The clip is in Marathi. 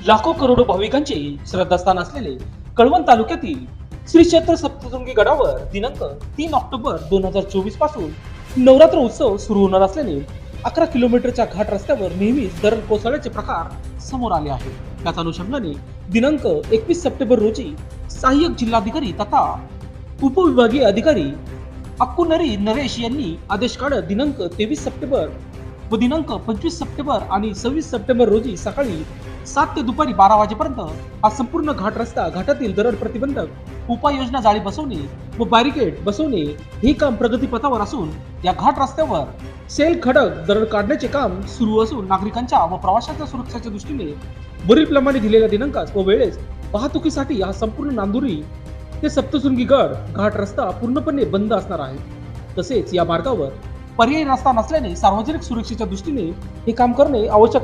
लाखो करोडो भाविकांचे श्रद्धास्थान असलेले कळवण तालुक्यातील श्री क्षेत्र सप्तशृंगी गडावर दिनांक 3 ऑक्टोबर 2024 पासून नवरात्र उत्सव सुरू होणार असल्याने 11 किलोमीटरच्या घाट रस्त्यावर नेहमीच दरड कोसळण्याचे प्रकार समोर आले आहेत। त्याच अनुषंगाने दिनांक 21 सप्टेंबर रोजी सहाय्यक जिल्हाधिकारी तथा उपविभागीय अधिकारी अक्कुनरी नरेश यांनी आदेश काढत दिनांक 23 सप्टेंबर व दिनांक 25 सप्टेंबर आणि 26 सप्टेंबर रोजी सकाळी 7 ते दुपारी 12 वाजेपर्यंत हा संपूर्ण घाट रस्ता घाटातील दरड प्रतिबंधक उपाययोजना जाळी बसवणे व बॅरिकेड बसवणे हे काम प्रगतीपथावर असून या घाट रस्त्यावर सेल खडक दरड काढण्याचे काम सुरू असून नागरिकांच्या व प्रवाशांच्या सुरक्षेच्या दृष्टीने वरीलप्रमाणे दिलेल्या दिनांकास व वेळेस वाहतुकीसाठी हा संपूर्ण नांदुरी ते सप्तशृंगी गड घाट रस्ता पूर्णपणे बंद असणार आहे। तसेच या मार्गावर पर्यायी रस्ता नसल्याने सार्वजनिक सुरक्षेच्या दृष्टीने हे काम करणे आवश्यक